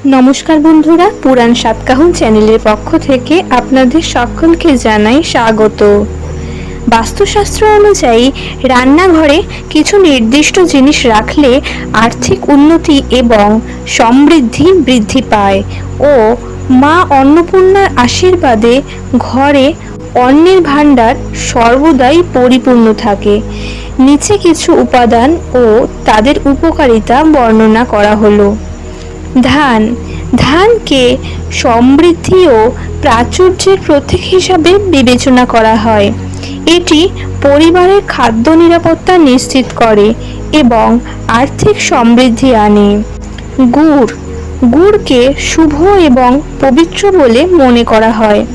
নমস্কার বন্ধুরা, পুরাণ সাতকাহন চ্যানেলের পক্ষ থেকে আপনাদের সকলকে জানাই স্বাগত। বাস্তুশাস্ত্র অনুযায়ী রান্নাঘরে কিছু নির্দিষ্ট জিনিস রাখলে আর্থিক উন্নতি এবং সমৃদ্ধি বৃদ্ধি পায় ও মা অন্নপূর্ণার আশীর্বাদে ঘরে অন্নের ভাণ্ডার সর্বদাই পরিপূর্ণ থাকে। নিচে কিছু উপাদান ও তাদের উপকারিতা বর্ণনা করা হলো। ধান। ধানকে সমৃদ্ধি ও প্রাচুর্যের প্রতীক হিসাবে বিবেচনা করা হয়। এটি পরিবারের খাদ্য নিরাপত্তা নিশ্চিত করে এবং আর্থিক সমৃদ্ধি আনে। গুড়। গুড়কে শুভ এবং পবিত্র বলে মনে করা হয়।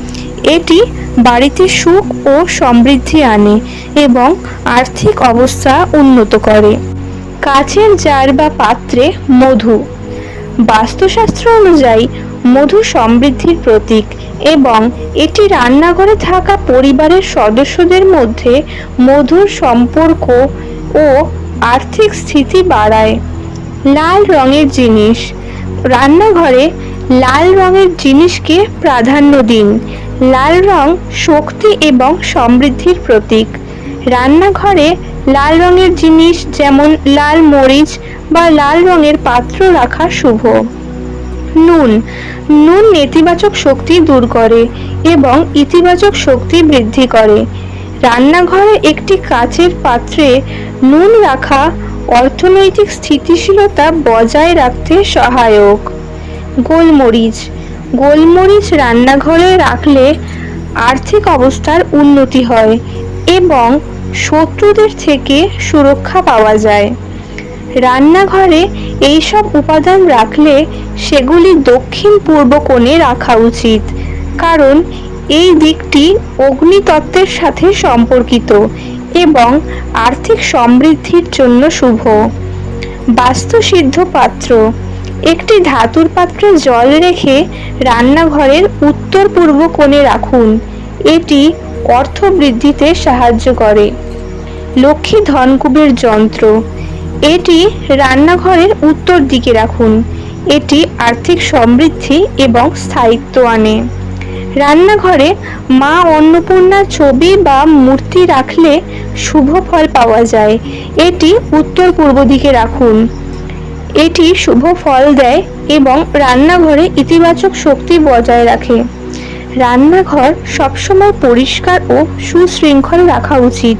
এটি বাড়িতে সুখ ও সমৃদ্ধি আনে এবং আর্থিক অবস্থা উন্নত করে। কাচের জার বা পাত্রে মধু। বাস্তুশাস্ত্র অনুযায়ী মধু সমৃদ্ধির প্রতীক এবং এটি রান্নাঘরে থাকা পরিবারের সদস্যদের মধ্যে মধুর সম্পর্ক ও আর্থিক স্থিতি বাড়ায়। লাল রঙের জিনিস। রান্নাঘরে লাল রঙের জিনিসকে প্রাধান্য দিন। লাল রং শক্তি এবং সমৃদ্ধির প্রতীক। রান্নাঘরে লাল রঙের জিনিস যেমন লাল মরিচ বা লাল রঙের পাত্র রাখা শুভ। নুন। নুন নেতিবাচক শক্তি দূর করে এবং ইতিবাচক শক্তি বৃদ্ধি করে। রান্নাঘরে একটি কাচের পাত্রে নুন রাখা অর্থনৈতিক স্থিতিশীলতা বজায় রাখতে সহায়ক। গোলমরিচ। গোলমরিচ রান্নাঘরে রাখলে আর্থিক অবস্থার উন্নতি হয় এবং শত্রুদের থেকে সুরক্ষা পাওয়া যায়। রান্নাঘরে এইসব উপাদান রাখলে সেগুলি দক্ষিণ পূর্ব কোণে রাখা উচিত, কারণ এই দিকটি অগ্নিতত্ত্বের সাথে সম্পর্কিত এবং আর্থিক সমৃদ্ধির জন্য শুভ। বাস্তুসিদ্ধ পাত্র। একটি ধাতুর পাত্রে জল রেখে রান্নাঘরের উত্তর পূর্ব কোণে রাখুন। এটি অর্থ বৃদ্ধিতে সাহায্য করে। লক্ষ্মী ধনকুবের যন্ত্র। এটি রান্নাঘরের উত্তর দিকে রাখুন। এটি আর্থিক সমৃদ্ধি এবং স্থায়িত্ব আনে। রান্নাঘরে মা অন্নপূর্ণার ছবি বা মূর্তি রাখলে শুভ ফল পাওয়া যায়। এটি উত্তর পূর্ব দিকে রাখুন। এটি শুভ ফল দেয় এবং রান্নাঘরে ইতিবাচক শক্তি বজায় রাখে। রান্নাঘর সবসময় পরিষ্কার ও সুশৃঙ্খল রাখা উচিত।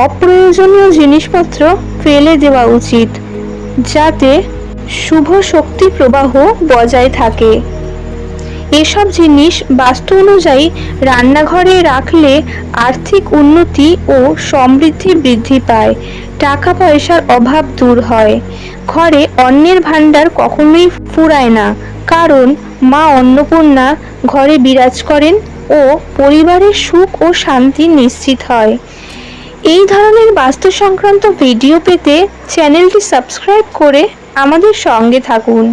অপ্রয়োজনীয় জিনিসপত্র ফেলে দেওয়া উচিত, যাতে শুভ শক্তি প্রবাহ বজায় থাকে। এসব জিনিস বাস্তু অনুযায়ী রান্নাঘরে রাখলে আর্থিক উন্নতি ও সমৃদ্ধি বৃদ্ধি পায়, টাকা পয়সার অভাব দূর হয়। ঘরে অন্নের ভাণ্ডার কখনোই ফুরায় না, কারণ মা অন্নপূর্ণা ঘরে বিরাজ করেন ও পরিবারের সুখ ও শান্তি নিশ্চিত হয়। এই ধরনের বাস্তু সংক্রান্ত ভিডিও পেতে চ্যানেলটি সাবস্ক্রাইব করে আমাদের সঙ্গে থাকুন।